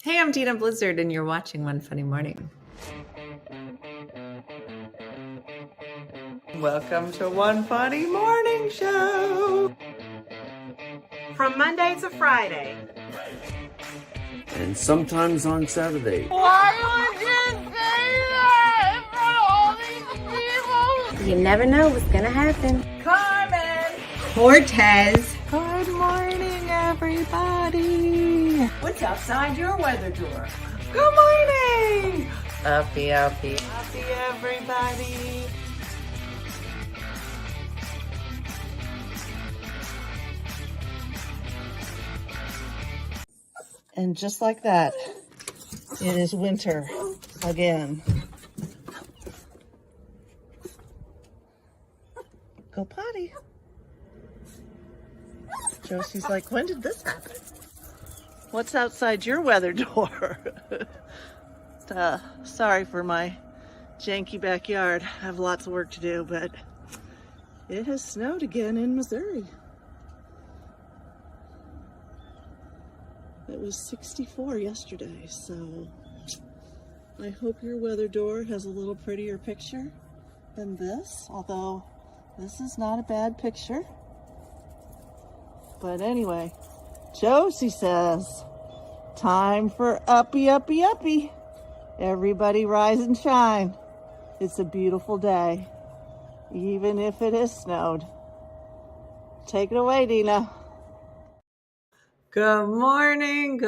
Hey, I'm Dina Blizzard, and you're watching One Funny Morning. Welcome to One Funny Morning Show. From Monday to Friday. And sometimes on Saturday. Why would you say that in front of all these people? You never know what's gonna happen. Carmen. Cortez. Good morning, everybody. What's outside your weather door? Good morning. Uppie. Happy everybody. And just like that, it is winter again. Go potty. Josie's like, when did this happen? What's outside your weather door? Sorry for my janky backyard. I have lots of work to do, but it has snowed again in Missouri. It was 64 yesterday, so I hope your weather door has a little prettier picture than this, although this is not a bad picture. But anyway, Josie says, time for uppie, uppie, uppie. Everybody rise and shine. It's a beautiful day, even if it has snowed. Take it away, Dina. Good morning.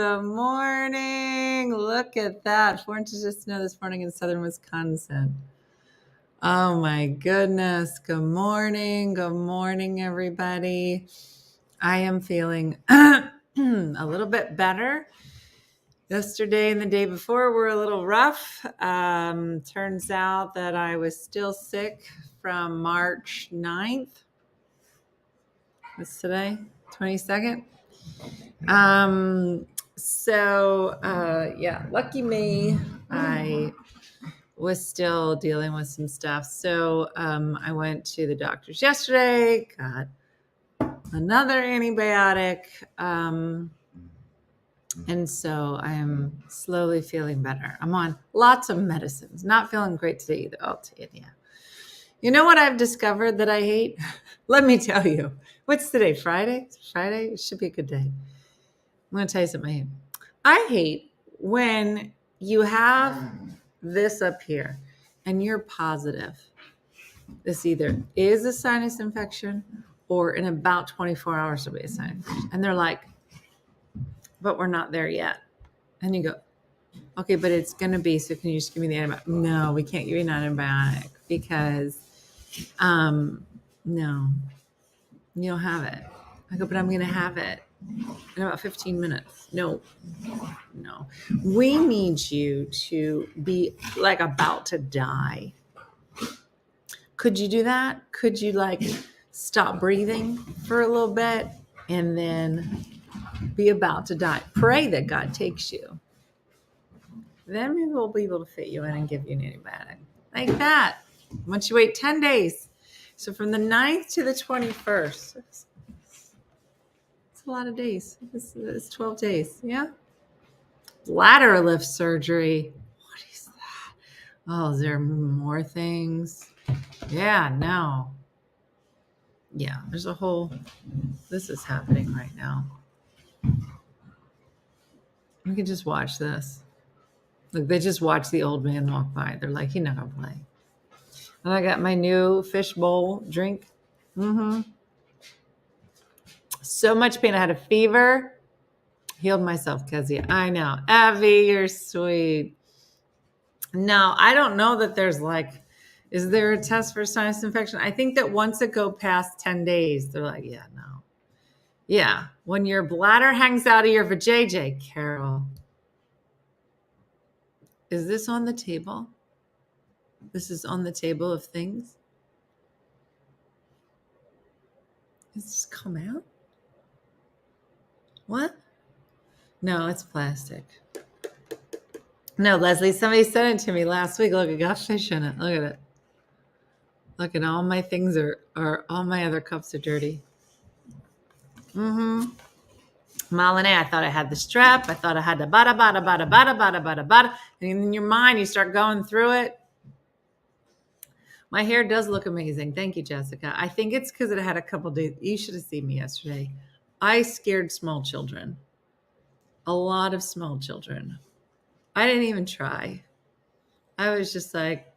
Look at that. 4 inches of snow this morning in southern Wisconsin. Oh my goodness. Good morning, everybody. I am feeling a little bit better. Yesterday and the day before were a little rough. Turns out that I was still sick from March 9th. What's today? 22nd? Lucky me. I was still dealing with some stuff. So I went to the doctor's yesterday, got another antibiotic. And so I am slowly feeling better. I'm on lots of medicines. Not feeling great today either. I'll tell you. You know what I've discovered that I hate? Let me tell you. What's today? Friday? Friday? It should be a good day. I'm going to tell you something I hate when you have this up here and you're positive. This either is a sinus infection or in about 24 hours will be a sinus infection. And they're like, but we're not there yet. And you go, okay, but it's going to be, so can you just give me the antibiotic? No, we can't give you an antibiotic because, no, you don't have it. I go, but I'm going to have it in about 15 minutes. No. We need you to be like about to die. Could you do that? Could you like stop breathing for a little bit and then be about to die? Pray that God takes you. Then maybe we'll be able to fit you in and give you an antibiotic. Like that. Once you wait 10 days. So from the 9th to the 21st. It's a lot of days. It's 12 days. Yeah. Bladder lift surgery. What is that? Oh, is there more things? Yeah, no. Yeah, there's a whole, this is happening right now. We can just watch this. Look, they just watch the old man walk by. They're like, he's not going to play. And I got my new fishbowl drink. So much pain. I had a fever. Healed myself, Kezia. I know. Abby, you're sweet. No, I don't know that there's like, is there a test for sinus infection? I think that once it go past 10 days, they're like, yeah, no. Yeah, when your bladder hangs out of your vajayjay, Carol. Is this on the table? This is on the table of things? Does this come out? What? No, it's plastic. No, Leslie, somebody sent it to me last week. Look, I got fish in it. Look at it. Look, and all my things are all my other cups are dirty. smiling at. I thought I had the strep. I thought I had the bada, bada, bada, bada, bada, bada, bada. And in your mind, you start going through it. My hair does look amazing. Thank you, Jessica. I think it's because it had a couple days. You should have seen me yesterday. I scared small children. A lot of small children. I didn't even try. I was just like,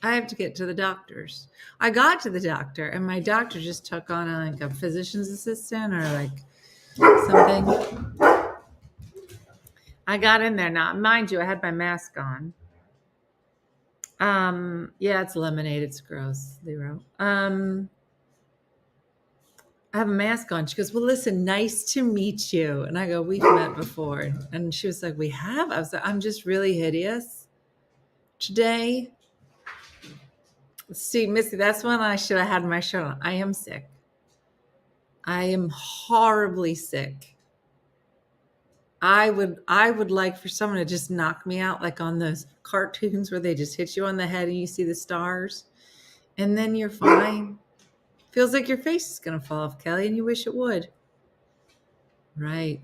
I have to get to the doctors. I got to the doctor, and my doctor just took on a physician's assistant or like something. I got in there. Now, mind you, I had my mask on. Yeah, it's lemonade. It's gross. Zero. I have a mask on. She goes, well, listen, nice to meet you. And I go, we've met before. And she was like, we have? I was like, I'm just really hideous today. See, Missy, that's when I should have had my shirt on. I am sick. I am horribly sick. I would like for someone to just knock me out like on those cartoons where they just hit you on the head and you see the stars. And then you're fine. Feels like your face is going to fall off, Kelly, and you wish it would. Right.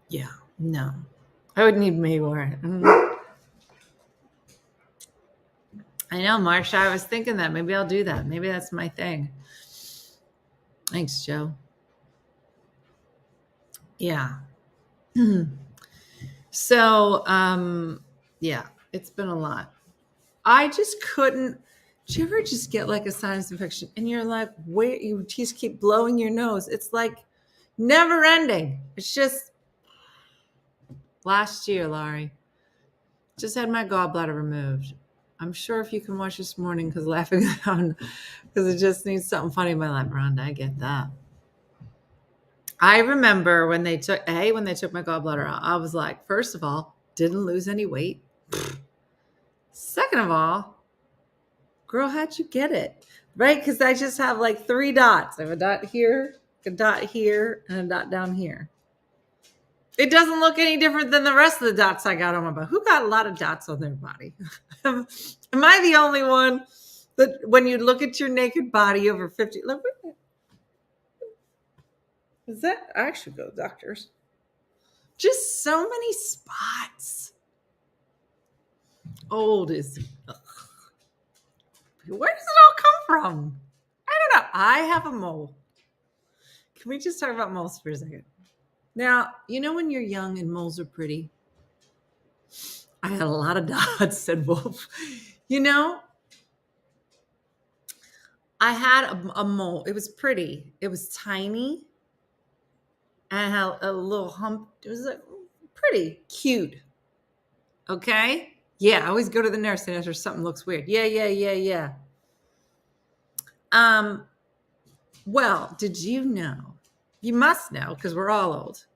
Yeah. No. I would need Mayweather. I know, Marsha. I was thinking that. Maybe I'll do that. Maybe that's my thing. Thanks, Joe. Yeah. So, yeah, it's been a lot. I just couldn't. Do you ever just get like a sinus infection and you're like, wait, you just keep blowing your nose? It's like never ending. It's just last year, Laurie, just had my gallbladder removed. I'm sure if you can watch this morning because laughing down because it just needs something funny in my life, Rhonda. I get that. I remember when they took my gallbladder out, I was like, first of all, didn't lose any weight. Second of all, girl, how'd you get it? Right? Because I just have like 3 dots. I have a dot here, a dot here, and a dot down here. It doesn't look any different than the rest of the dots I got on my body. Who got a lot of dots on their body? Am I the only one that when you look at your naked body over 50, look, is that, I should go to doctors. Just so many spots. Old is, ugh. Where does it all come from? I don't know. I have a mole. Can we just talk about moles for a second? Now, you know when you're young and moles are pretty? I had a lot of dots, said Wolf. You know, I had a mole. It was pretty. It was tiny. And I had a little hump. It was like pretty cute. Okay? Yeah, I always go to the nurse and ask her something looks weird. Yeah. Well, did you know? You must know because we're all old.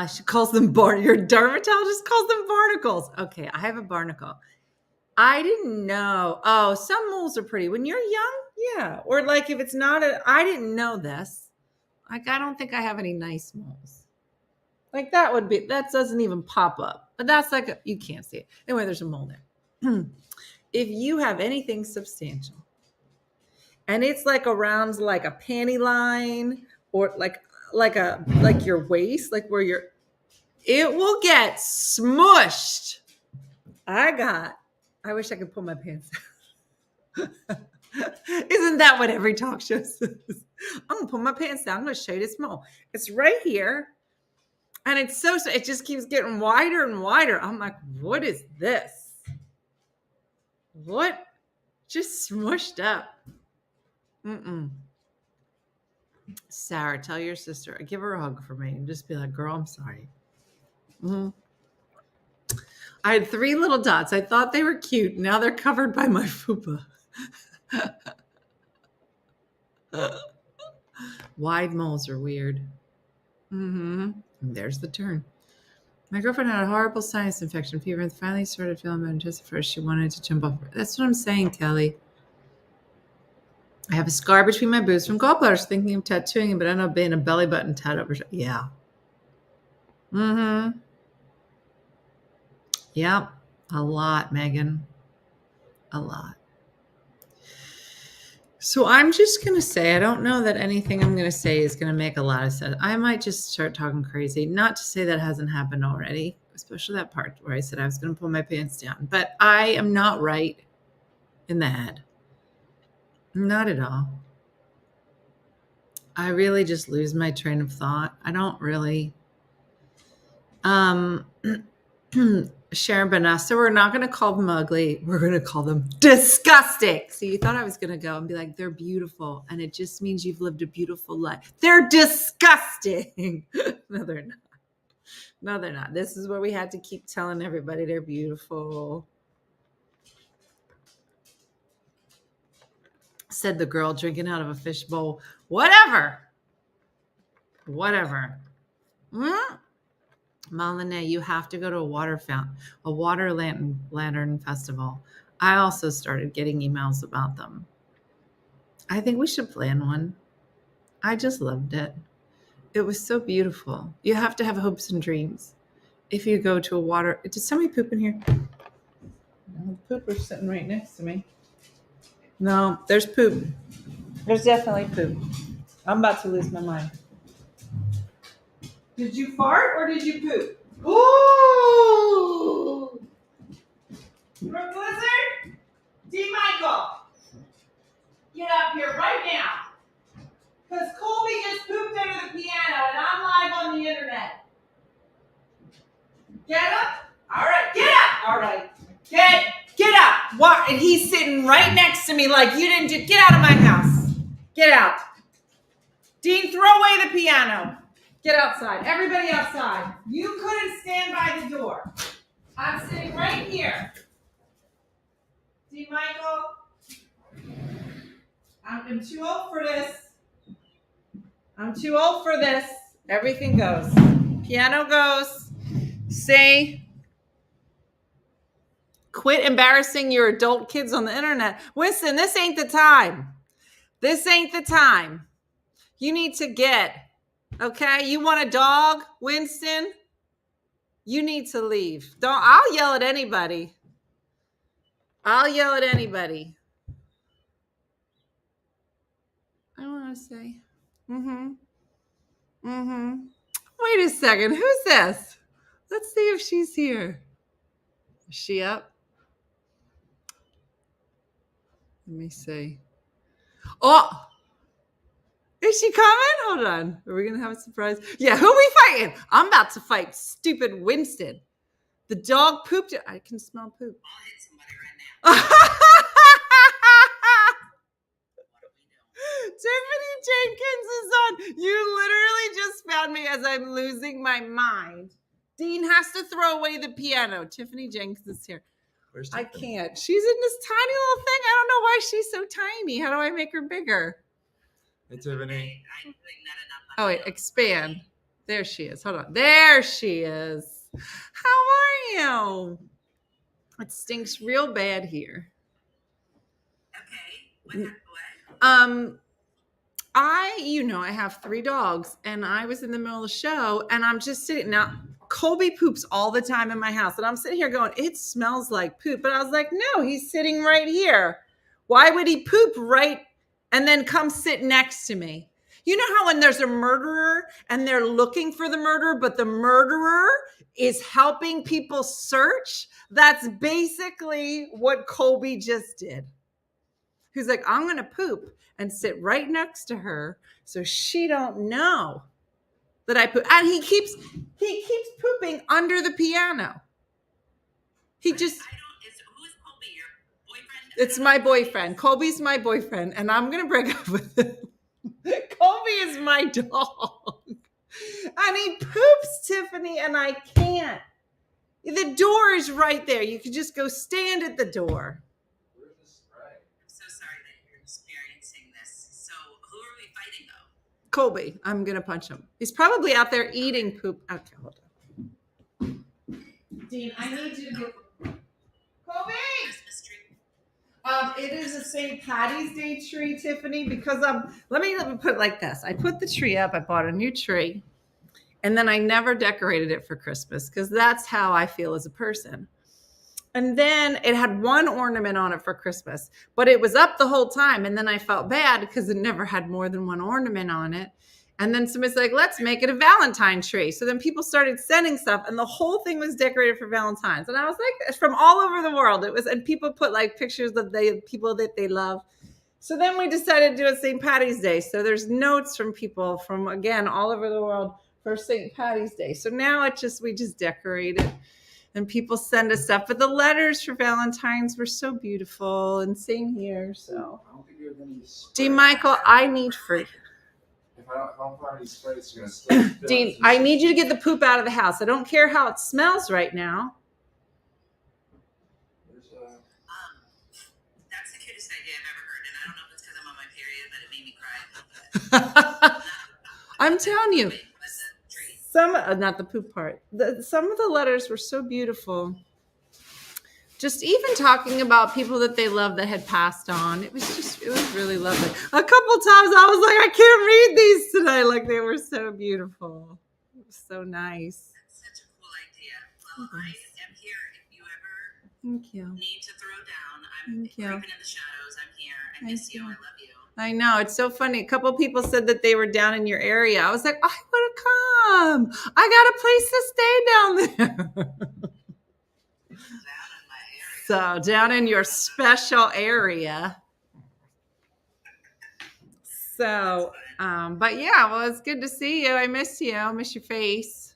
She calls them your dermatologist calls them barnacles. Okay, I have a barnacle. I didn't know. Oh, some moles are pretty. When you're young, yeah. Or like if it's not I didn't know this. Like, I don't think I have any nice moles. Like that doesn't even pop up. But that's like, you can't see it. Anyway, there's a mole there. If you have anything substantial and it's like around like a panty line or like your waist, like where it will get smushed. I wish I could pull my pants down. Isn't that what every talk show says? I'm gonna pull my pants down. I'm gonna show you this mole. It's right here. And it just keeps getting wider and wider. I'm like, what is this? What? Just smushed up. Sarah, tell your sister. Give her a hug for me and just be like, girl, I'm sorry. I had 3 little dots. I thought they were cute. Now they're covered by my fupa. Wide moles are weird. There's the turn. My girlfriend had a horrible sinus infection fever and finally started feeling better. Just at first, she wanted to jump off. That's what I'm saying, Kelly. I have a scar between my boobs from gallbladders, thinking of tattooing it, but ended up being a belly button tat over. Yeah. Yep. A lot, Megan. A lot. So I'm just going to say, I don't know that anything I'm going to say is going to make a lot of sense. I might just start talking crazy. Not to say that hasn't happened already, especially that part where I said I was going to pull my pants down. But I am not right in the head. Not at all. I really just lose my train of thought. I don't really. Sharon Banassa, we're not going to call them ugly. We're going to call them disgusting. So you thought I was going to go and be like, they're beautiful. And it just means you've lived a beautiful life. They're disgusting. No, they're not. No, they're not. This is where we had to keep telling everybody they're beautiful. Said the girl drinking out of a fishbowl. Whatever. Malene, you have to go to a water fountain, a water lantern festival. I also started getting emails about them. I think we should plan one. I just loved it. It was so beautiful. You have to have hopes and dreams. If you go to a water, did somebody poop in here? No, the pooper's sitting right next to me. No, there's poop. There's definitely poop. I'm about to lose my mind. Did you fart or did you poop? Ooh! Brooke Blizzard? D. Michael, get up here right now. Because Colby just pooped under the piano and I'm live on the internet. Get up. All right, get up. All right. Get up. What? And he's sitting right next to me like you didn't do. Get out of my house. Get out. Dean, throw away the piano. Get outside. Everybody outside. You couldn't stand by the door. I'm sitting right here. See, Michael? I'm too old for this. I'm too old for this. Everything goes. Piano goes. Say, quit embarrassing your adult kids on the internet. Winston, this ain't the time. This ain't the time. You need to get... Okay, you want a dog, Winston? You need to leave. I'll yell at anybody. I want to say. Wait a second. Who's this? Let's see if she's here. Is she up? Let me see. Oh! Is she coming? Hold on. Are we going to have a surprise? Yeah, who are we fighting? I'm about to fight stupid Winston. The dog pooped. I can smell poop. I'll hit somebody right now. Tiffany Jenkins is on. You literally just found me as I'm losing my mind. Dean has to throw away the piano. Tiffany Jenkins is here. Where's Tiffany? I can't. She's in this tiny little thing. I don't know why she's so tiny. How do I make her bigger? Hey, Tiffany. Oh, wait, expand. There she is. Hold on. There she is. How are you? It stinks real bad here. Okay. What? I have 3 dogs, and I was in the middle of the show, and I'm just sitting. Now, Colby poops all the time in my house, and I'm sitting here going, it smells like poop. But I was like, no, he's sitting right here. Why would he poop right and then come sit next to me? You know how when there's a murderer and they're looking for the murderer, but the murderer is helping people search? That's basically what Colby just did. He's like, I'm going to poop and sit right next to her so she don't know that I poop. And he keeps pooping under the piano. He just... It's my boyfriend. Colby's my boyfriend, and I'm going to break up with him. Colby is my dog. And he poops, Tiffany, and I can't. The door is right there. You could just go stand at the door. I'm so sorry that you're experiencing this. So who are we fighting, though? Colby. I'm going to punch him. He's probably out there eating poop. Okay, hold on. Dean, I need you to get... Colby! It is a St. Patty's Day tree, Tiffany, because let me put it like this. I put the tree up. I bought a new tree, and then I never decorated it for Christmas because that's how I feel as a person. And then it had one ornament on it for Christmas, but it was up the whole time. And then I felt bad because it never had more than one ornament on it. And then somebody's like, let's make it a Valentine tree. So then people started sending stuff and the whole thing was decorated for Valentine's. And I was like, from all over the world. It was, and people put like pictures of the people that they love. So then we decided to do a St. Patty's Day. So there's notes from people from, again, all over the world for St. Patty's Day. So now we just decorate it and people send us stuff. But the letters for Valentine's were so beautiful, and same here. So, D. Michael, I need fruit. If I don't find any sprays, you're gonna still. Dean, I need you to get the poop out of the house. I don't care how it smells right now. That's the cutest idea I've ever heard, and I don't know if it's because I'm on my period, but it made me cry. I'm telling you, not the poop part. Some of the letters were so beautiful. Just even talking about people that they love that had passed on. It was really lovely. A couple times I was like, I can't read these today. Like they were so beautiful. It was so nice. That's such a cool idea. Well, I am here if you ever Thank you. need to throw down. I'm Thank you. creeping in the shadows. I'm here. I miss you. I love you. I know. It's so funny. A couple people said that they were down in your area. I was like, I would have come. I got a place to stay down there. So down in your special area. So, but yeah, well, it's good to see you. I miss you. I miss your face.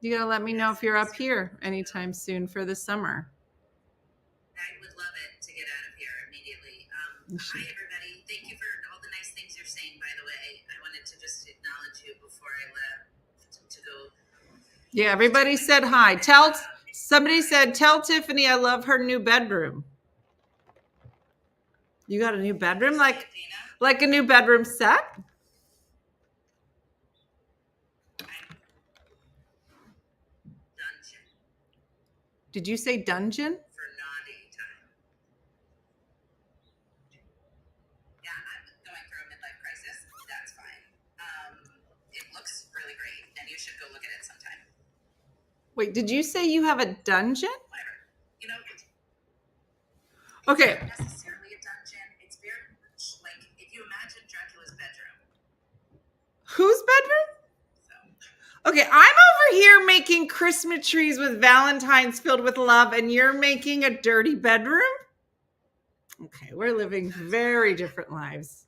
You gotta let me know if you're up here anytime soon for the summer. I would love it to get out of here immediately. Hi, everybody. Thank you for all the nice things you're saying, by the way. I wanted to just acknowledge you before I left to go. Yeah, everybody said hi. Somebody said, tell Tiffany I love her new bedroom. You got a new bedroom? Like a new bedroom set? Dungeon Did you say dungeon? for naughty time. Yeah, I'm going through a midlife crisis. That's fine. It looks really great, and you should go look at it sometime. Wait, did you say you have a dungeon? Whatever. You know, it's Okay. not necessarily a dungeon. It's very much like if you imagine Dracula's bedroom. Whose bedroom? So Okay, I'm over here making Christmas trees with Valentine's filled with love, and you're making a dirty bedroom? Okay, we're living very different lives.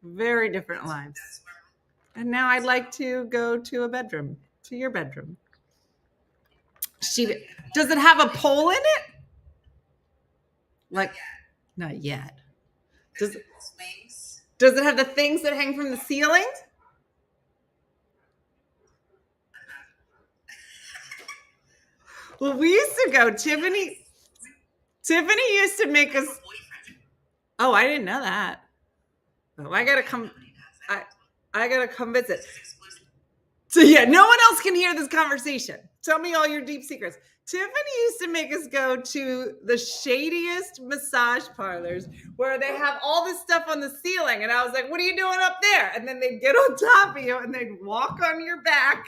Very different lives. that's where And now I'd like to go to a bedroom, to your bedroom. Does it have a pole in it? Like, not yet. Does swings. it have the things that hang from the ceiling? Well, we used to go. Tiffany used to make us. Boyfriend. Oh, I didn't know that. Oh, I gotta come. I gotta come visit. So yeah, no one else can hear this conversation. Tell me all your deep secrets. Tiffany used to make us go to the shadiest massage parlors where they have all this stuff on the ceiling. And I was like, what are you doing up there? And then they'd get on top of you and they'd walk on your back.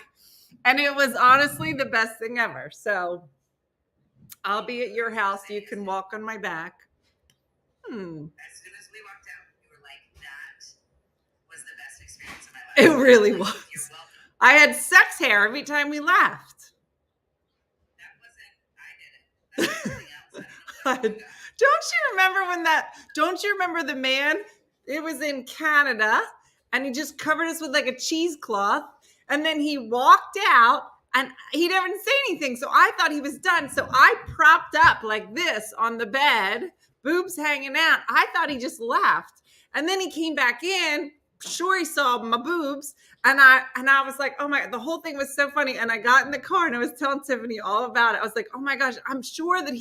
And it was honestly the best thing ever. So I'll be at your house. You can walk on my back. As soon as we walked out, you were like, that was the best experience of my life. It really was. You're welcome. I had sex hair every time we laughed. That wasn't, I did it. That was something else. I don't know what you got. Don't you remember the man? It was in Canada and he just covered us with like a cheesecloth and then he walked out and he didn't say anything. So I thought he was done. So I propped up like this on the bed, boobs hanging out. I thought he just left. And then he came back in. Sure, he saw my boobs. And I was like, oh my, the whole thing was so funny. And I got in the car and I was telling Tiffany all about it. I was like, oh my gosh, I'm sure that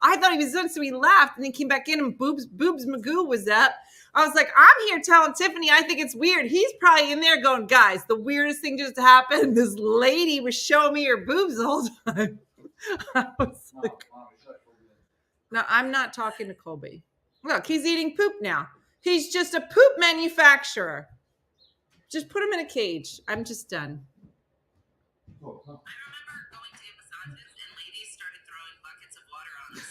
I thought he was done. So he left and then came back in and boobs Magoo was up. I was like, I'm here telling Tiffany, I think it's weird. He's probably in there going, guys, the weirdest thing just happened. This lady was showing me her boobs the whole time. I was like, no, I'm not talking to Colby. Look, he's eating poop now. He's just a poop manufacturer. Just put him in a cage. I'm just done. I remember going to massages and ladies started throwing buckets of water on us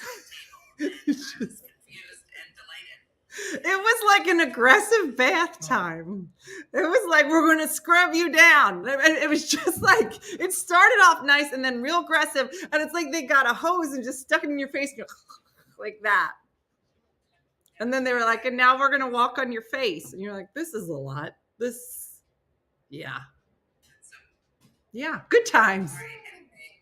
and I was confused and delighted. It was like an aggressive bath time. It was like, we're going to scrub you down. It was just like, it started off nice and then real aggressive. And it's like they got a hose and just stuck it in your face and like that. And then they were like, and now we're going to walk on your face. And you're like, this is a lot. Yeah. Yeah. Good times. All right, anyway,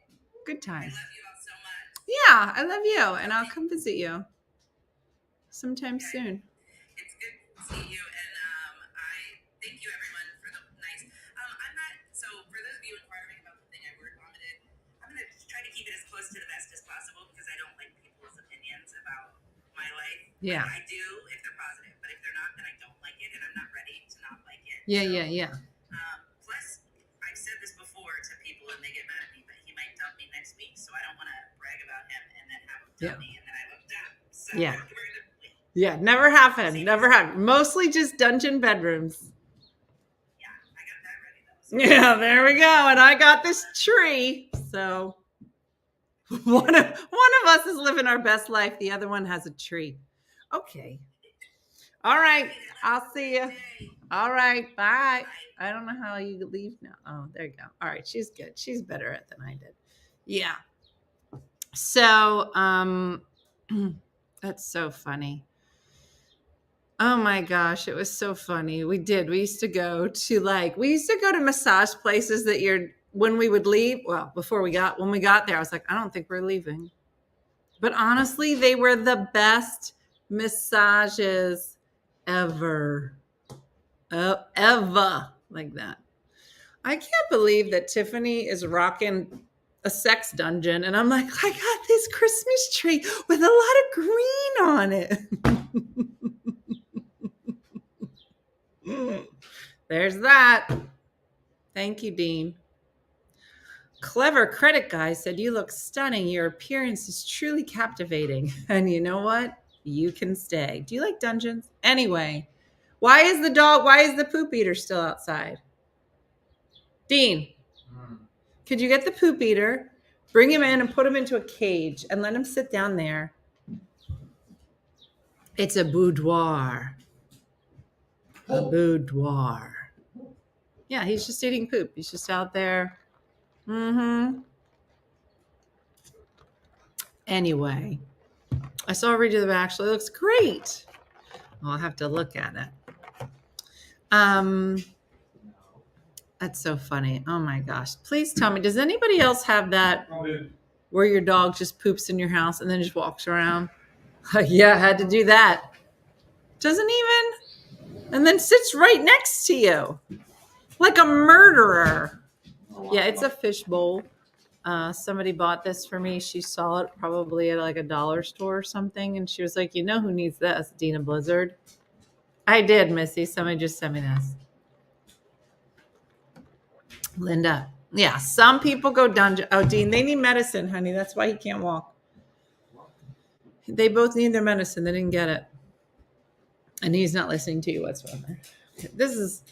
Good I times. love you all so much. Yeah, I love you. And I'll come visit you sometime soon. It's good to see you, and I thank you everyone for the nice. I'm not so for those of you inquiring about the thing I word vomited. I'm gonna try to keep it as close to the best as possible because I don't like people's opinions about my life. Yeah. I do if they're positive, but if they're not, then I don't like it, and I'm not ready to not like it. Yeah, So, yeah. Plus, I've said this before to people, and they get mad at me, but he might dump me next week, so I don't want to brag about him and then have him dump me, and then I look dumb. So Yeah. we're gonna wait. Yeah, never happened. Never happened. Mostly just dungeon bedrooms. Yeah, I got that ready though. So Yeah, there we go. And I got this tree. So one of us is living our best life. The other one has a tree. Okay. All right. I'll see you. All right. Bye. I don't know how you leave now. Oh, there you go. All right. She's good. She's better at it than I did. Yeah. So, that's so funny. Oh my gosh, it was so funny. We used to go to massage places that when we would leave, well, when we got there, I was like, I don't think we're leaving. But honestly, they were the best massages ever. Ever like that. I can't believe that Tiffany is rocking a sex dungeon. And I'm like, I got this Christmas tree with a lot of green on it. There's that. Thank you, Dean. Clever credit guy said, you look stunning. Your appearance is truly captivating. And you know what? You can stay. Do you like dungeons? Anyway, why is the poop eater still outside? Dean, could you get the poop eater, bring him in and put him into a cage and let him sit down there? It's a boudoir. A boudoir. Yeah, he's just eating poop. He's just out there. Anyway, I saw a redo of it. Actually, it looks great. I'll have to look at it. That's so funny. Oh my gosh. Please tell me, does anybody else have that where your dog just poops in your house and then just walks around? Yeah, I had to do that. Doesn't even, and then sits right next to you like a murderer. Yeah, it's a fish bowl. Somebody bought this for me. She saw it probably at like a dollar store or something. And she was like, you know who needs this? Dina Blizzard. I did, Missy. Somebody just sent me this. Linda. Yeah, some people go dungeon. Oh, Dean, they need medicine, honey. That's why he can't walk. They both need their medicine. They didn't get it. And he's not listening to you whatsoever. This is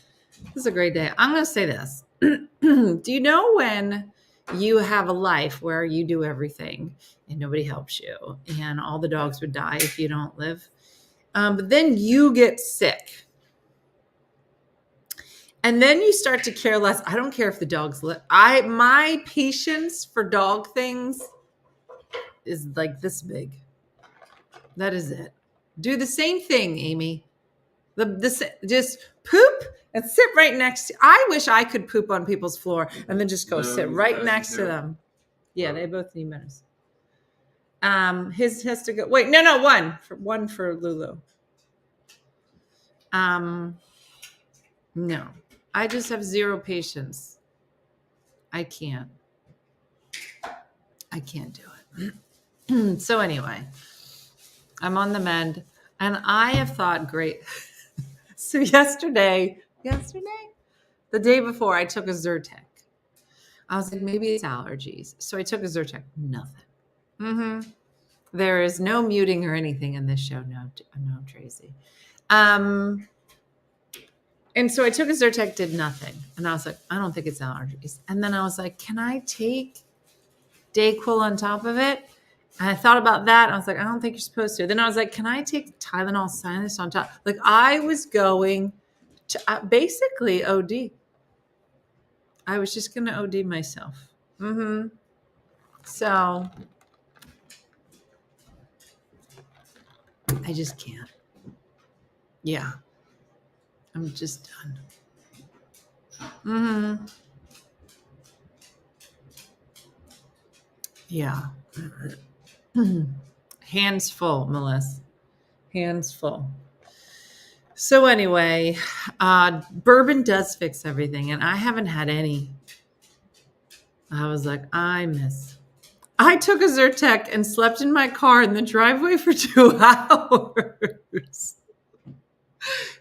a great day. I'm going to say this. Do you know when you have a life where you do everything and nobody helps you and all the dogs would die if you don't live? But then you get sick. And then you start to care less. I don't care if the dogs live. My patience for dog things is like this big. That is it. Do the same thing, Amy. Just poop and sit right next to. I wish I could poop on people's floor and then just go sit right next to them. Yeah, they both need medicine. His has to go. Wait, no, one for Lulu. No, I just have zero patience. I can't do it. So anyway, I'm on the mend. And I have thought, great. So yesterday, the day before, I took a Zyrtec. I was like, maybe it's allergies. So I took a Zyrtec. Nothing. There is no muting or anything in this show. No, Tracy. And so I took a Zyrtec, did nothing. And I was like, I don't think it's allergies. And then I was like, can I take Dayquil on top of it? And I thought about that. I was like, I don't think you're supposed to. Then I was like, can I take Tylenol sinus on top? Like I was going to basically OD. I was just going to OD myself. So I just can't. Yeah. I'm just done. Yeah. Hands full, Melissa. Hands full. So anyway, bourbon does fix everything, and I haven't had any. I was like, I took a Zyrtec and slept in my car in the driveway for 2 hours. Is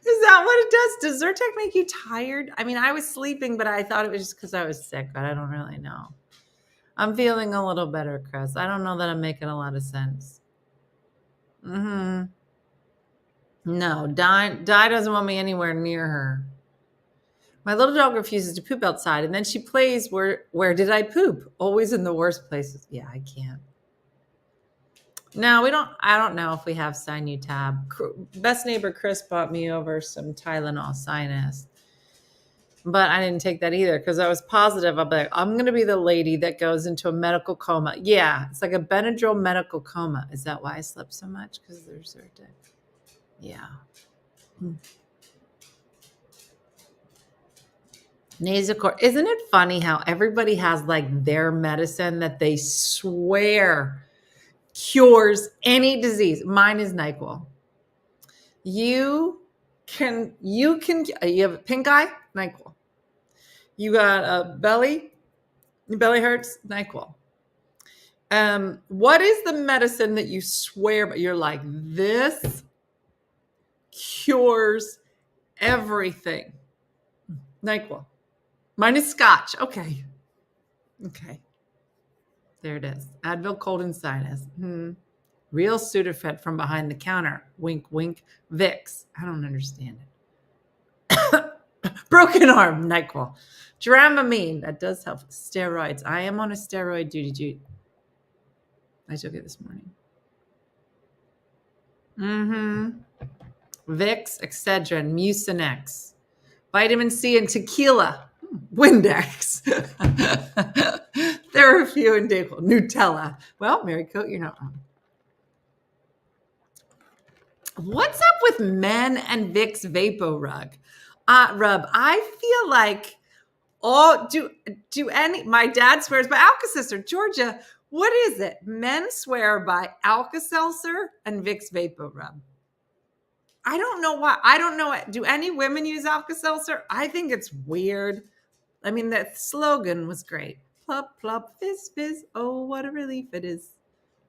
that what it does? Does Zyrtec make you tired? I mean, I was sleeping, but I thought it was just because I was sick, but I don't really know. I'm feeling a little better, Chris. I don't know that I'm making a lot of sense. No, Di doesn't want me anywhere near her. My little dog refuses to poop outside, and then she plays where did I poop? Always in the worst places. Yeah, I can't. No, we don't. I don't know if we have Sinutab. Best neighbor Chris bought me over some Tylenol sinus, but I didn't take that either because I was positive. I'm like, I'm going to be the lady that goes into a medical coma. Yeah, it's like a Benadryl medical coma. Is that why I slept so much? Because there's Zyrtec. Yeah. Nasacort. Isn't it funny how everybody has like their medicine that they swear cures any disease? Mine is NyQuil. You have a pink eye, NyQuil. You got a belly, your belly hurts, NyQuil. What is the medicine that you swear, but you're like, this cures everything? NyQuil. Mine is Scotch. Okay. There it is. Advil, cold and sinus. Real Sudafed from behind the counter. Wink, wink. Vicks. I don't understand it. Broken arm. NyQuil. Dramamine. That does help. Steroids. I am on a steroid duty. I took it this morning. Vicks, Excedrin, Mucinex. Vitamin C and tequila. Windex. Therapy and Dayquil. Nutella. Well, Mary Coat, you're not wrong. What's up with men and Vicks Vapor Rub? I feel like my dad swears by Alka-Seltzer. Georgia, what is it? Men swear by Alka-Seltzer and Vicks Vapor Rub. I don't know why. I don't know. Do any women use Alka-Seltzer? I think it's weird. I mean, that slogan was great. Plop, plop, fizz, fizz. Oh, what a relief it is.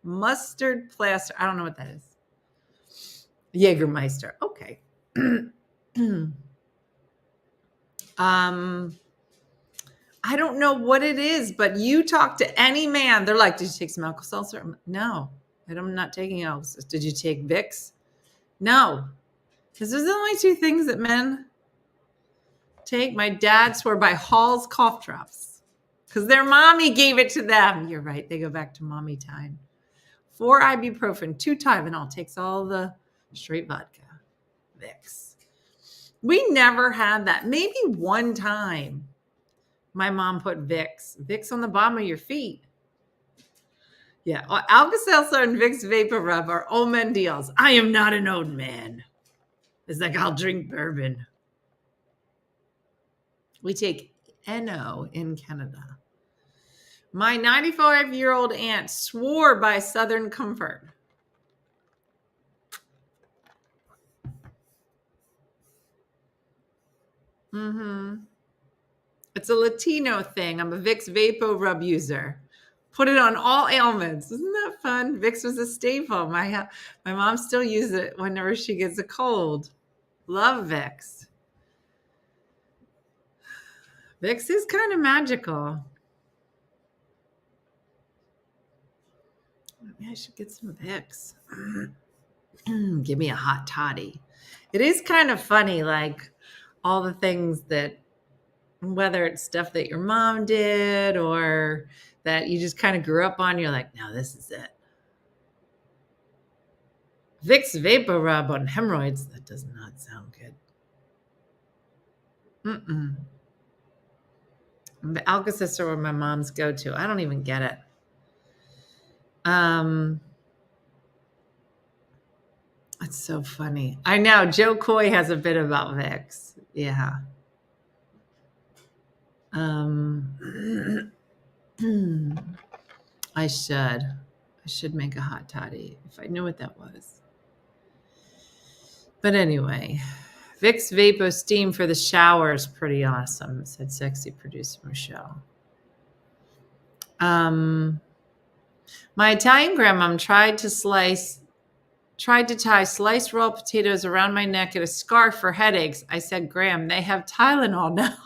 Mustard plaster. I don't know what that is. Jägermeister. Okay. I don't know what it is, but you talk to any man, they're like, did you take some Alka-Seltzer? No, I'm not taking Alka-Seltzer. Did you take Vicks? No. Because there's only 2 things that men take. My dad swore by Hall's cough drops because their mommy gave it to them. You're right. They go back to mommy time. 4 ibuprofen, 2 Tylenol, takes all the straight vodka. Vicks. We never had that. Maybe one time my mom put Vicks on the bottom of your feet. Yeah. Alka-Seltzer and Vicks Vapor Rub are old men deals. I am not an old man. It's like, I'll drink bourbon. We take NO in Canada. My 95-year-old aunt swore by Southern Comfort. It's a Latino thing. I'm a Vicks Vapor Rub user. Put it on all ailments. Isn't that fun? Vicks was a staple. My mom still uses it whenever she gets a cold. Love Vicks. Vicks is kind of magical. Maybe I should get some Vicks. Give me a hot toddy. It is kind of funny, like all the things that, whether it's stuff that your mom did or that you just kind of grew up on, you're like, no, this is it. Vicks Vapor Rub on hemorrhoids. That does not sound good. Alka-Seltzer were my mom's go-to. I don't even get it. It's so funny. I know Joe Coy has a bit about Vicks. Yeah. I should make a hot toddy if I knew what that was. But anyway, Vicks Vapo Steam for the shower is pretty awesome, said sexy producer Michelle. My Italian grandmom tried to tie sliced raw potatoes around my neck in a scarf for headaches. I said, Graham, they have Tylenol now.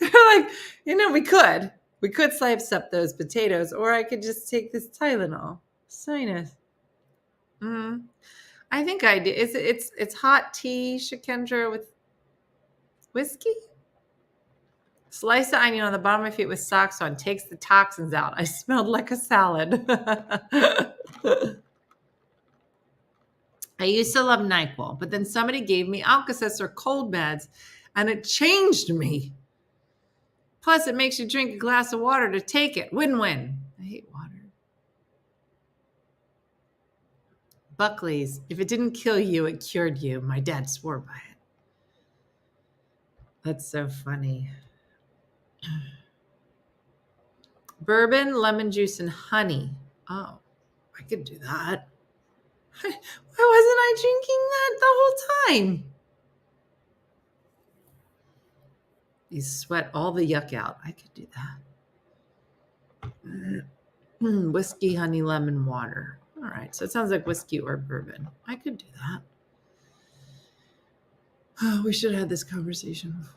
You're like, we could slice up those potatoes, or I could just take this Tylenol. Sinus. I think I do. It's hot tea, Shakendra, with whiskey. Slice the onion on the bottom of my feet with socks on. Takes the toxins out. I smelled like a salad. I used to love NyQuil, but then somebody gave me Alka-Seltzer cold meds, and it changed me. Plus, it makes you drink a glass of water to take it. Win-win. I hate water. Buckley's. If it didn't kill you, it cured you. My dad swore by it. That's so funny. Bourbon, lemon juice, and honey. Oh, I could do that. Why wasn't I drinking that the whole time? You sweat all the yuck out. I could do that. Whiskey, honey, lemon, water. All right. So it sounds like whiskey or bourbon. I could do that. Oh, we should have had this conversation before.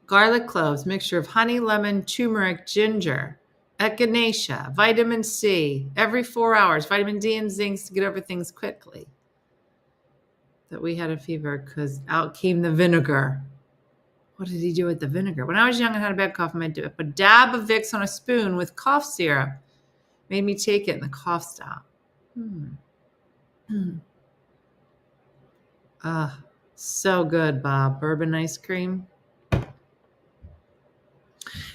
Garlic cloves, mixture of honey, lemon, turmeric, ginger, echinacea, vitamin C, every 4 hours, vitamin D and zinc to get over things quickly. That we had a fever because out came the vinegar. What did he do with the vinegar? When I was young and had a bad cough, I might do it. But dab of Vicks on a spoon with cough syrup made me take it and the cough stopped. So good, Bob. Bourbon ice cream.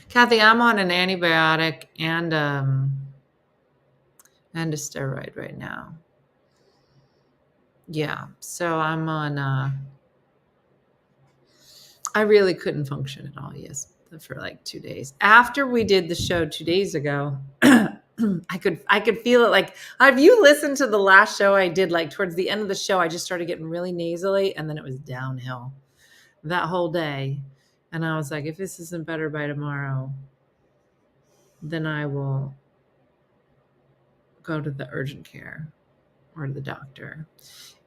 Kathy, I'm on an antibiotic and a steroid right now. Yeah, so I'm on. I really couldn't function at all. Yes, for like 2 days after we did the show 2 days ago. I could feel it. Like, have you listened to the last show I did? Like towards the end of the show, I just started getting really nasally, and then it was downhill that whole day. And I was like, if this isn't better by tomorrow, then I will go to the urgent care or the doctor.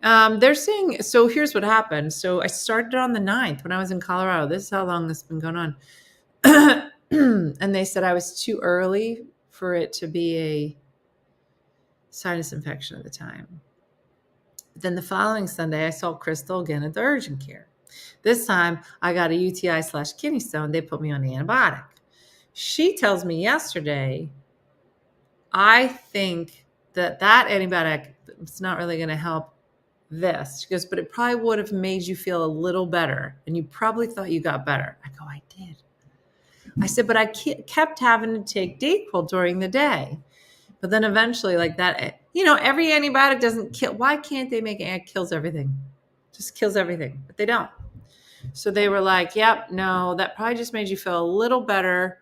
They're saying, so here's what happened. So I started on the 9th when I was in Colorado. This is how long this has been going on. And they said I was too early for it to be a sinus infection at the time. Then the following Sunday, I saw Crystal again at the urgent care. This time I got a UTI/kidney stone. They put me on the antibiotic. She tells me yesterday, I think that antibiotic is not really going to help this. She goes, but it probably would have made you feel a little better. And you probably thought you got better. I go, I did. I said, but I kept having to take Dayquil during the day. But then eventually, like that, every antibiotic doesn't kill. Why can't they make it kills everything? Just kills everything. But they don't. So they were like, yep, no, that probably just made you feel a little better.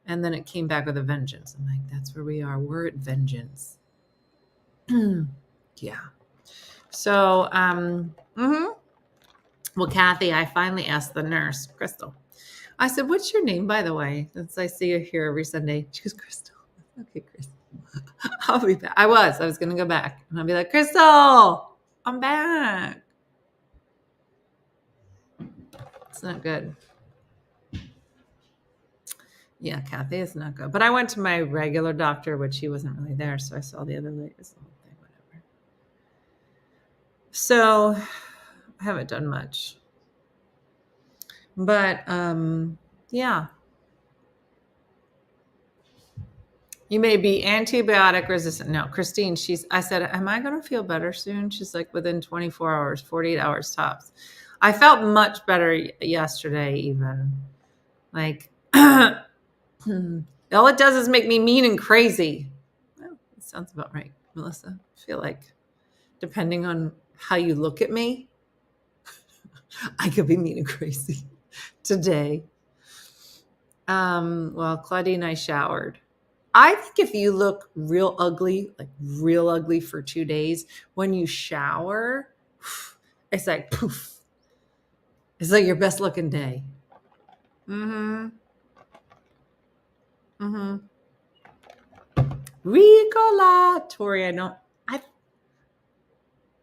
And then it came back with a vengeance. I'm like, that's where we are. We're at vengeance. Yeah. So, well, Kathy, I finally asked the nurse, Crystal. I said, what's your name, by the way? Since I see you here every Sunday. She goes, Crystal. Okay, Crystal. I'll be back. I was going to go back. And I'll be like, Crystal, I'm back. It's not good. Yeah, Kathy, it's not good. But I went to my regular doctor, which he wasn't really there. So I saw the other ladies. Whatever. So I haven't done much. But, yeah. You may be antibiotic resistant. No, Christine, I said, am I going to feel better soon? She's like, within 24 hours, 48 hours tops. I felt much better yesterday, even. Like, all it does is make me mean and crazy. Well, that sounds about right, Melissa. I feel like, depending on how you look at me, I could be mean and crazy today. Well, Claudia and I showered. I think if you look real ugly, like real ugly for 2 days, when you shower, it's like poof. It's like your best looking day. Mm-hmm. Mm-hmm. Ricola. Tori,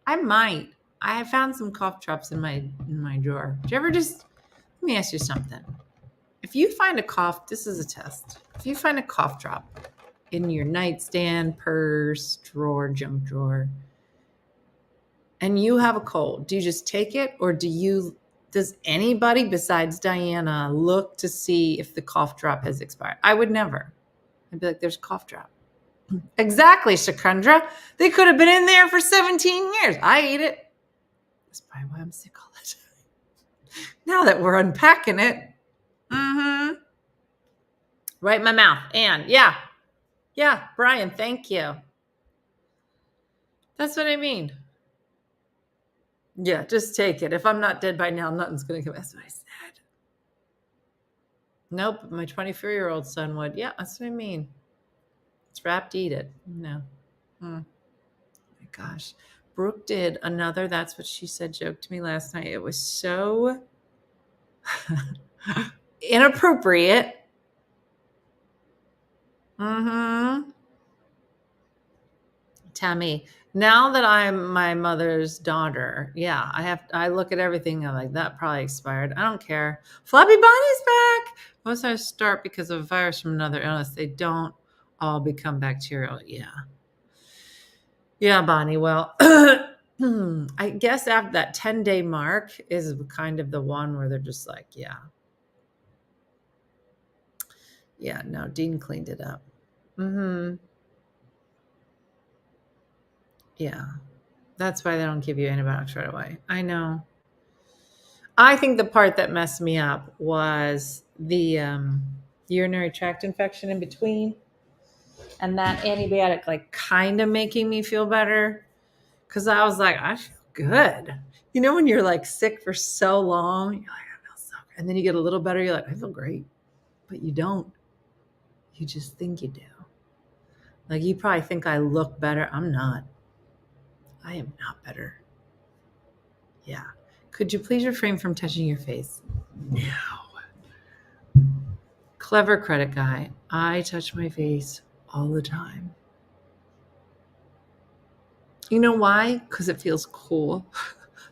I might. I have found some cough drops in my drawer. Do you ever let me ask you something. If you find a cough, this is a test. If you find a cough drop in your nightstand, purse, drawer, junk drawer, and you have a cold, do you just take it, or does anybody besides Diana look to see if the cough drop has expired? I would never. I'd be like, there's a cough drop. Exactly, Shakundra. They could have been in there for 17 years. I ate it. That's probably why I'm sick all the time. Now that we're unpacking it. Mm-hmm. Right in my mouth. And yeah, Brian, thank you. That's what I mean. Yeah, just take it. If I'm not dead by now, nothing's going to come. That's what I said. Nope, my 24-year-old son would. Yeah, that's what I mean. It's wrapped, eat it. No. Oh my gosh. Brooke did another That's What She Said joke to me last night. It was so inappropriate. Mm-hmm. Tammy, now that I'm my mother's daughter, yeah, I look at everything. I'm like, that probably expired. I don't care. Floppy Bonnie's back. Most I start because of a virus from another illness. They don't all become bacterial. Yeah, Bonnie. Well, I guess after that 10-day mark is kind of the one where they're just like, yeah, no, Dean cleaned it up. Mm-hmm. Yeah. That's why they don't give you antibiotics right away. I know. I think the part that messed me up was the urinary tract infection in between, and that antibiotic like kind of making me feel better, because I was like, I feel good. You know, when you're like sick for so long, you're like, I feel so good. And then you get a little better, you're like, I feel great. But you don't. You just think you do. Like, you probably think I look better. I'm not. I am not better. Yeah. Could you please refrain from touching your face? No. Clever credit guy. I touch my face all the time. You know why? Because it feels cool.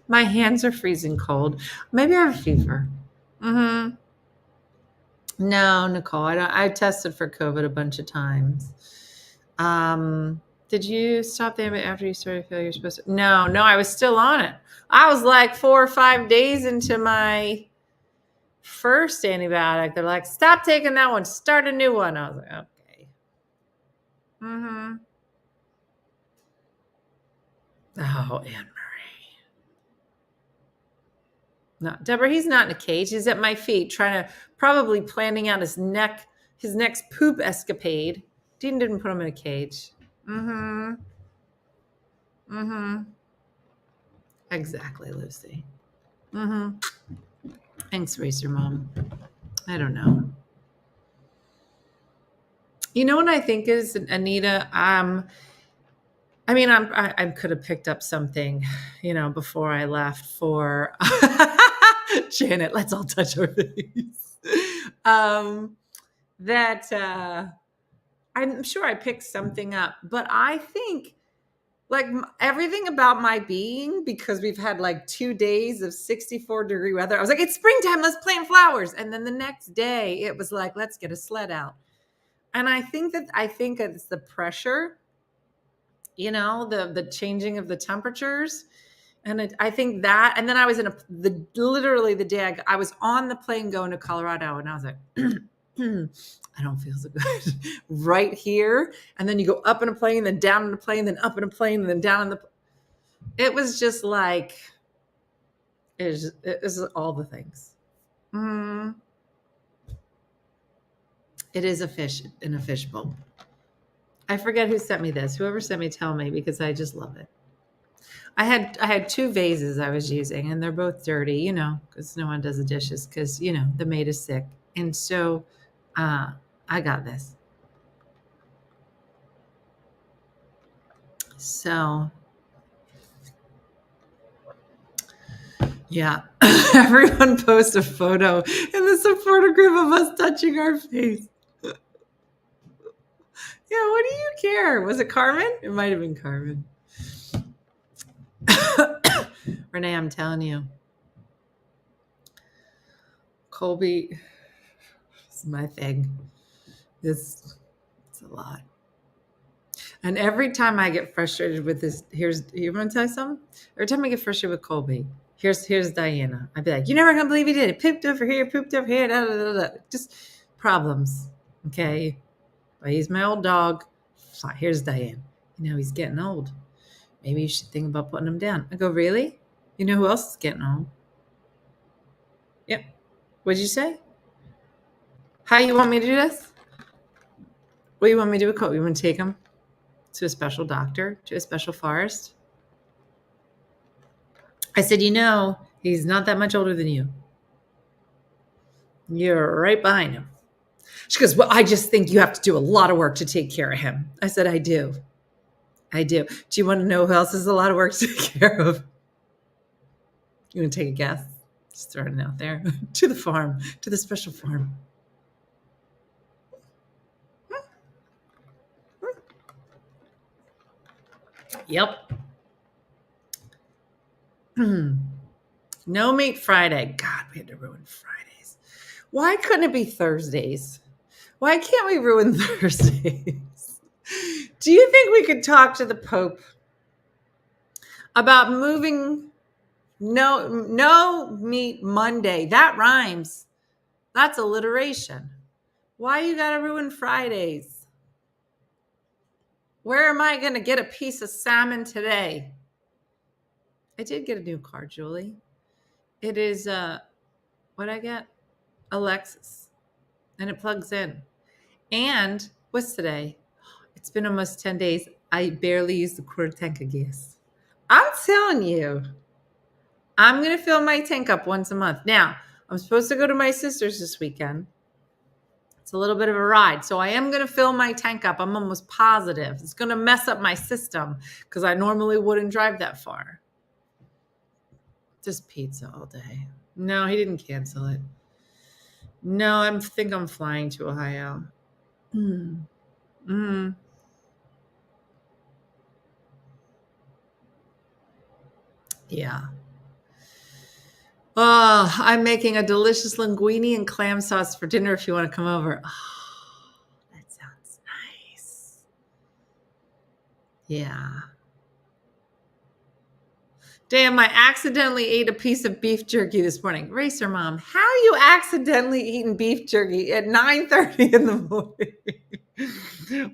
My hands are freezing cold. Maybe I have a fever. Mm-hmm. No, Nicole, I tested for COVID a bunch of times. Did you stop the antibiotic after you started to feel you're supposed to? No, I was still on it. I was like 4 or 5 days into my first antibiotic. They're like, stop taking that one, start a new one. I was like, okay. Mm-hmm. Oh, Anne-Marie. No, Deborah, he's not in a cage. He's at my feet, probably planning out his next poop escapade. Dean didn't put him in a cage. Mm-hmm. Mm-hmm. Exactly, Lucy. Mm-hmm. Thanks, Racer Mom. I don't know. You know what I think is, Anita? I could have picked up something, before I left for Janet. Let's all touch our face. I'm sure I picked something up, but I think like everything about my being, because we've had like 2 days of 64-degree weather. I was like, it's springtime, let's plant flowers. And then the next day it was like, let's get a sled out. And I think it's the pressure, the changing of the temperatures. And I think that, and then I was literally the day I was on the plane going to Colorado, and I was like, I don't feel so good. Right here. And then you go up in a plane, then down in a plane, then up in a plane, and then down in the. It was just like, it was all the things. It is a fish in a fishbowl. I forget who sent me this. Whoever sent me, tell me, because I just love it. I had 2 vases I was using, and they're both dirty, because no one does the dishes because, the maid is sick. And so I got this. So, yeah, everyone post a photo in the supporter group of us touching our face. Yeah, what do you care? Was it Carmen? It might have been Carmen. Renee, I'm telling you. Colby is my thing. It's a lot. And every time I get frustrated with this, you want to tell you something? Every time I get frustrated with Colby, here's Diana. I'd be like, you're never going to believe he did it. Pooped over here, da, da, da. Just problems, okay? But he's my old dog. Here's Diane. He's getting old. Maybe you should think about putting him down. I go, really? You know who else is getting old? Yep. What'd you say? How you want me to do this? What do you want me to do with Colby? You want to take him to a special doctor, to a special forest? I said, he's not that much older than you. You're right behind him. She goes, well, I just think you have to do a lot of work to take care of him. I said, I do. Do you want to know who else is a lot of work to take care of? You want to take a guess? Just throwing it out there. To the farm, to the special farm. Yep. No meat Friday. God, we had to ruin Fridays. Why couldn't it be Thursdays? Why can't we ruin Thursdays? Do you think we could talk to the Pope about moving no meat Monday? That rhymes. That's alliteration. Why you got to ruin Fridays? Where am I going to get a piece of salmon today? I did get a new car, Julie. It is, what I get? Alexis. And it plugs in. And what's today? It's been almost 10 days. I barely used the quarter tank of gas. I'm telling you, I'm going to fill my tank up once a month. Now, I'm supposed to go to my sister's this weekend. It's a little bit of a ride. So I am going to fill my tank up. I'm almost positive. It's going to mess up my system because I normally wouldn't drive that far. Just pizza all day. No, he didn't cancel it. No, I think I'm flying to Ohio. Yeah. Oh, I'm making a delicious linguine and clam sauce for dinner if you want to come over. Oh, that sounds nice. Yeah. Damn, I accidentally ate a piece of beef jerky this morning. Racer Mom, how are you accidentally eating beef jerky at 9:30 in the morning?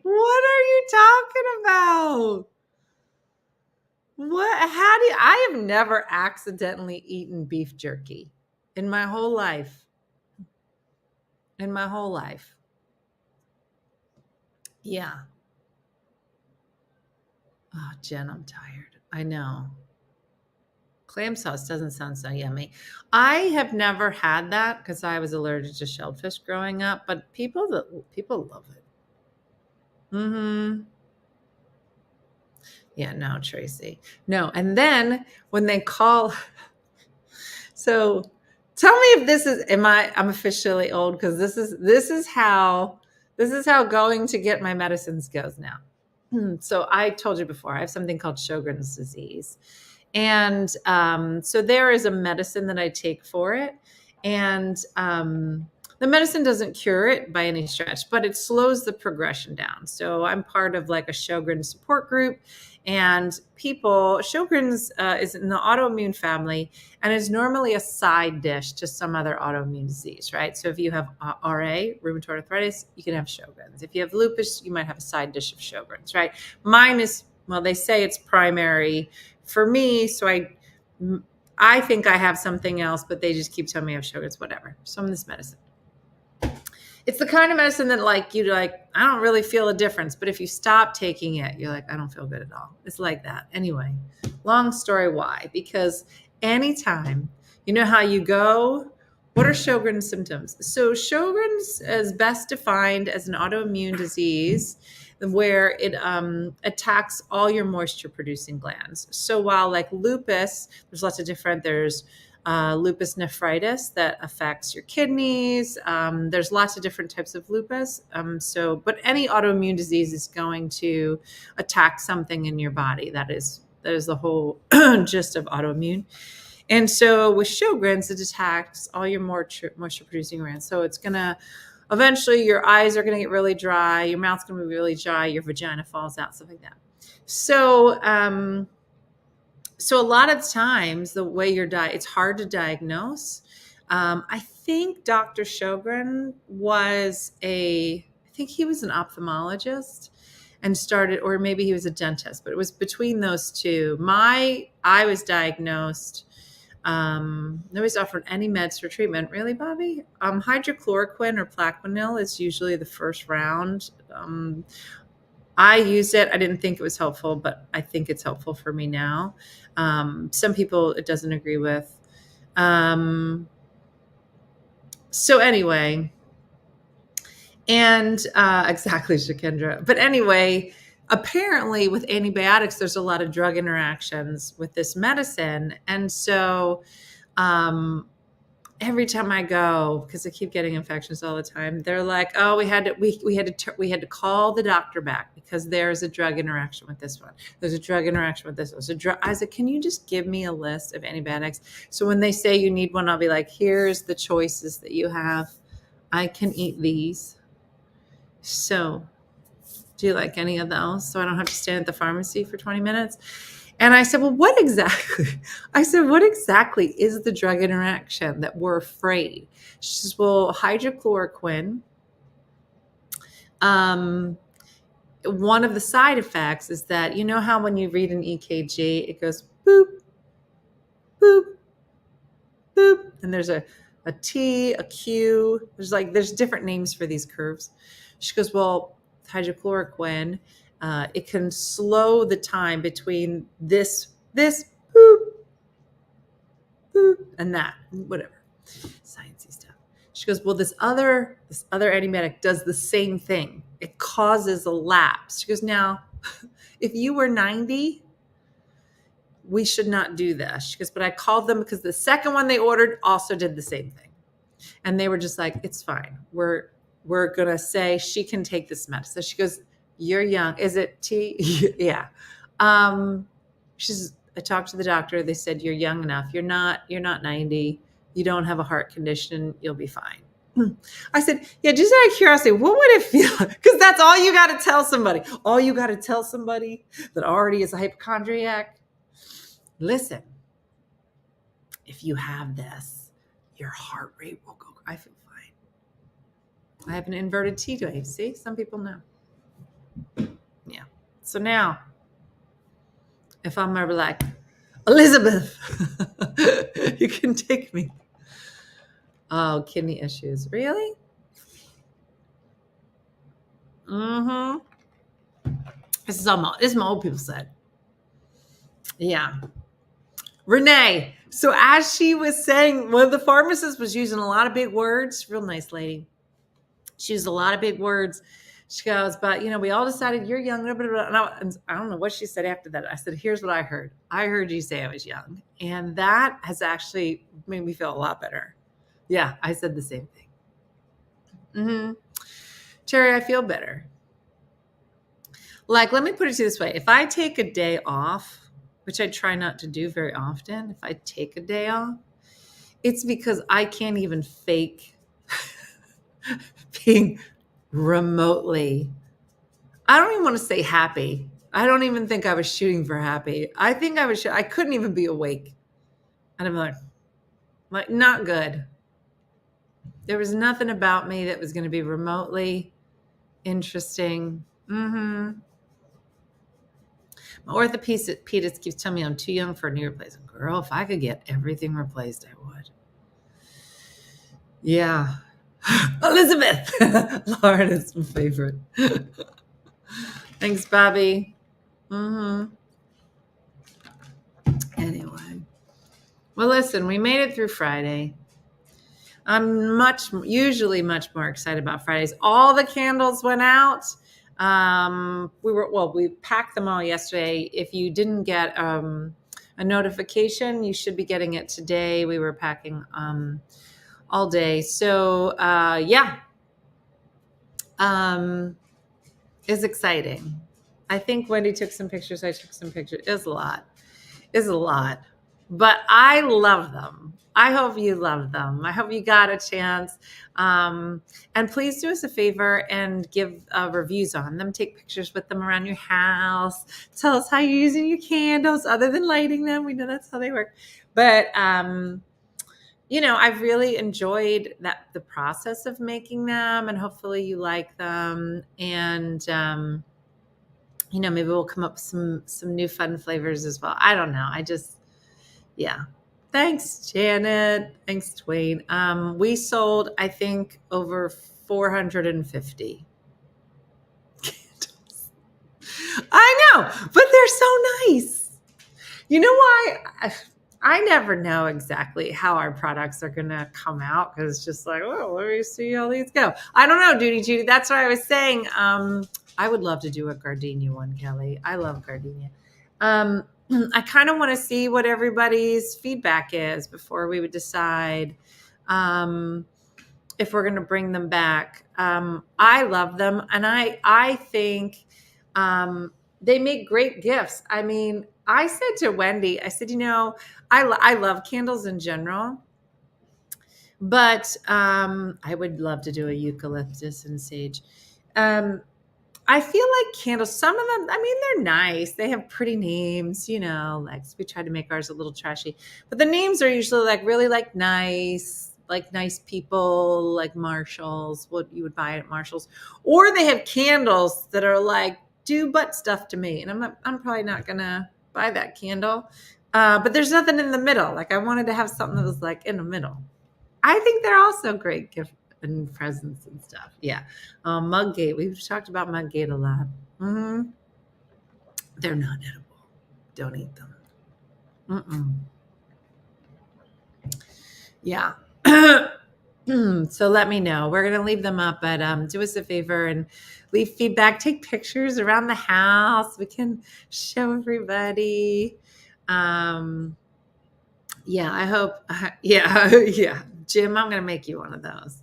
What are you talking about? What? I have never accidentally eaten beef jerky in my whole life. Yeah. Oh, Jen, I'm tired. I know. Clam sauce doesn't sound so yummy. I have never had that because I was allergic to shellfish growing up, but people love it. Yeah, no, Tracy. No. And then when they call, so tell me if this is, I'm officially old because this is how going to get my medicines goes now. So I told you before, I have something called Sjogren's disease. And so there is a medicine that I take for it. And the medicine doesn't cure it by any stretch, but it slows the progression down. So I'm part of like a Sjogren's support group. And people, Sjogren's is in the autoimmune family and is normally a side dish to some other autoimmune disease, right? So if you have RA, rheumatoid arthritis, you can have Sjogren's. If you have lupus, you might have a side dish of Sjogren's, right? Mine is, well, they say it's primary for me, so I think I have something else, but they just keep telling me I have Sjogren's, whatever. So I'm this medicine. It's the kind of medicine that I don't really feel a difference. But if you stop taking it, you're like, I don't feel good at all. It's like that. Anyway, long story why? Because anytime, you know how you go, what are Sjogren's symptoms? So Sjogren's is best defined as an autoimmune disease where it attacks all your moisture producing glands. So while like lupus, there's lots of different, there's lupus nephritis that affects your kidneys. There's lots of different types of lupus. But any autoimmune disease is going to attack something in your body. That is the whole gist of autoimmune. And so with Sjogren's, it attacks all your moisture producing glands. So it's going to, eventually your eyes are going to get really dry. Your mouth's going to be really dry. Your vagina falls out, stuff like that. So a lot of times the way it's hard to diagnose. I think Dr. Sjogren I think he was an ophthalmologist and started, or maybe he was a dentist, but it was between those two. I was diagnosed. Nobody's offered any meds for treatment. Really, Bobby? Hydrochloroquine or Plaquenil is usually the first round. I used it. I didn't think it was helpful, but I think it's helpful for me now. Some people it doesn't agree with. So anyway, and exactly, Shakendra. But anyway, apparently with antibiotics, there's a lot of drug interactions with this medicine. And so every time I go, because I keep getting infections all the time, they're like, "Oh, we had to call the doctor back because there's a drug interaction with this one. There's a drug interaction with this one." I said, "Can you just give me a list of antibiotics?" So when they say you need one, I'll be like, "Here's the choices that you have. I can eat these. So, do you like any of those? So I don't have to stand at the pharmacy for 20 minutes." And I said, "Well, what exactly?" What exactly is the drug interaction that we're afraid? She says, "Well, hydrochloroquine. One of the side effects is that, you know how when you read an EKG, it goes boop, boop, boop. And there's a T, a Q. There's different names for these curves." She goes, "Well, hydrochloroquine, it can slow the time between this boop, boop, and that, whatever, sciencey stuff." She goes, "Well, this other antibiotic does the same thing. It causes a lapse." She goes, "Now, if you were 90, we should not do this." She goes, "But I called them because the second one they ordered also did the same thing. And they were just like, it's fine. We're going to say she can take this medicine." She goes, "You're young." Is it T? Yeah. I talked to the doctor. They said, "You're young enough. You're not 90. You don't have a heart condition. You'll be fine." I said, "Yeah, just out of curiosity, what would it feel?" Because that's all you got to tell somebody. All you got to tell somebody that already is a hypochondriac. Listen, if you have this, your heart rate will go. I feel fine. I have an inverted T wave. See, some people know. Yeah. So now, if I'm ever like, "Elizabeth, you can take me." Oh, kidney issues. Really? Mm-hmm. This is my old people said. Yeah. Renee. So as she was saying, one of the pharmacists was using a lot of big words. Real nice lady. She used a lot of big words. She goes, "But, we all decided you're young." Blah, blah, blah. And I don't know what she said after that. I said, "Here's what I heard. I heard you say I was young." And that has actually made me feel a lot better. Yeah, I said the same thing. Mm-hmm. Terry, I feel better. Let me put it to you this way. If I take a day off, which I try not to do very often, if I take a day off, it's because I can't even fake being remotely, I don't even want to say happy. I don't even think I was shooting for happy. I think I couldn't even be awake. And I'm like not good. There was nothing about me that was going to be remotely interesting. My orthopedist keeps telling me I'm too young for a knee replacement. Girl, if I could get everything replaced, I would. Yeah. Elizabeth. Lauren is my favorite. Thanks, Bobby. Anyway. Well, listen, we made it through Friday. I'm usually much more excited about Fridays. All the candles went out. We packed them all yesterday. If you didn't get a notification, you should be getting it today. We were packing all day. So it's exciting. I think Wendy took some pictures. I took some pictures. It's a lot. But I love them. I hope you love them. I hope you got a chance. And please do us a favor and give reviews on them. Take pictures with them around your house. Tell us how you're using your candles other than lighting them. We know that's how they work. But, I've really enjoyed the process of making them, and hopefully you like them. And, maybe we'll come up with some new fun flavors as well. I don't know. Yeah. Thanks, Janet. Thanks, Dwayne. We sold, I think, over 450 candles. I know, but they're so nice. You know why? I never know exactly how our products are going to come out, because it's just like, oh, let me see how these go. I don't know, Judy. That's what I was saying. I would love to do a gardenia one, Kelly. I love gardenia. I kind of want to see what everybody's feedback is before we would decide if we're going to bring them back. I love them, and I think they make great gifts. I mean, I said to Wendy, I said, I love candles in general, but I would love to do a eucalyptus and sage. I feel like candles, some of them, they're nice. They have pretty names, like we try to make ours a little trashy, but the names are usually really nice people, like Marshalls, what you would buy at Marshalls, or they have candles that are like, do butt stuff to me. And I'm probably not going to buy that candle. But there's nothing in the middle. Like, I wanted to have something that was like in the middle. I think they're also great gift and presents and stuff. Yeah. Mudgate. We've talked about Mudgate a lot. They're not edible. Don't eat them. Yeah. So let me know. We're going to leave them up, but do us a favor and leave feedback. Take pictures around the house. We can show everybody. Yeah, I hope. Yeah. Jim, I'm going to make you one of those.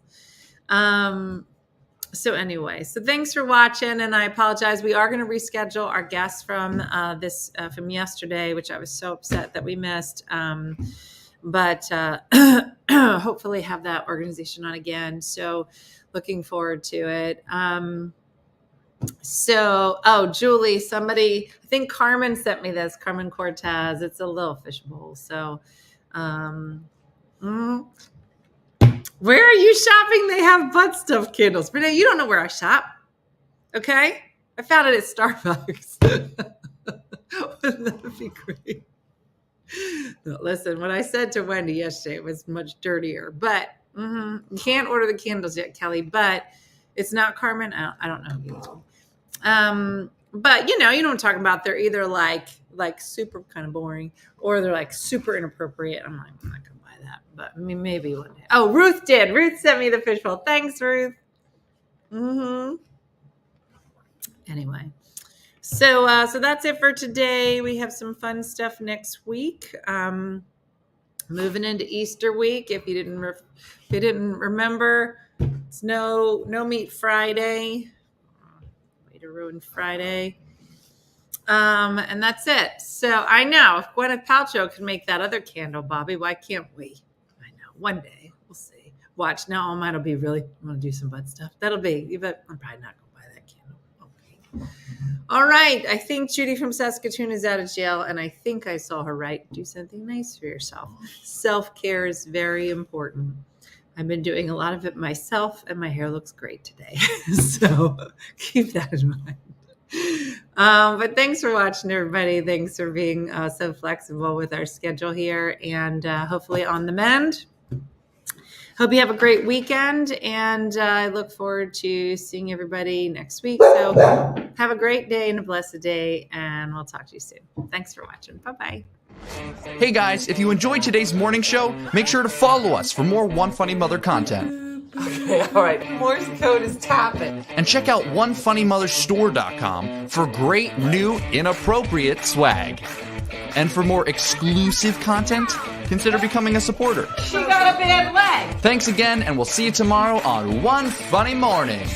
So anyway, thanks for watching, and I apologize. We are going to reschedule our guests from from yesterday, which I was so upset that we missed. But hopefully have that organization on again. So looking forward to it. Julie, somebody, I think Carmen sent me this, Carmen Cortez. It's a little fishbowl. So, where are you shopping? They have butt stuff candles. Renee, you don't know where I shop. Okay. I found it at Starbucks. Wouldn't that be great? No, listen, what I said to Wendy yesterday was much dirtier, but you can't order the candles yet, Kelly, but it's not Carmen. I don't know. But you know what I'm talking about. They're either like super kind of boring, or they're like super inappropriate. I'm not going to buy that, but maybe one day. Oh, Ruth did. Ruth sent me the fishbowl. Thanks, Ruth. Anyway. So that's it for today. We have some fun stuff next week. Moving into Easter week. If you didn't remember, it's no meat Friday. Way to ruin Friday. And that's it. So I know if Gwyneth Paltrow can make that other candle, Bobby, why can't we? I know. One day we'll see. Watch now. Mine'll be really. I'm gonna do some butt stuff. That'll be. But I'm probably not gonna buy that candle. Okay. All right. I think Judy from Saskatoon is out of jail, and I think I saw her right. Do something nice for yourself. Self-care is very important. I've been doing a lot of it myself, and my hair looks great today. So keep that in mind. But thanks for watching, everybody. Thanks for being so flexible with our schedule here, and hopefully on the mend. Hope you have a great weekend, and I look forward to seeing everybody next week. So have a great day and a blessed day, and we'll talk to you soon. Thanks for watching. Bye-bye. Hey guys, if you enjoyed today's morning show, make sure to follow us for more One Funny Mother content. Okay, all right. Morse code is tapping. And check out OneFunnyMotherStore.com for great new inappropriate swag. And for more exclusive content, consider becoming a supporter. She got a bad leg. Thanks again, and we'll see you tomorrow on One Funny Morning.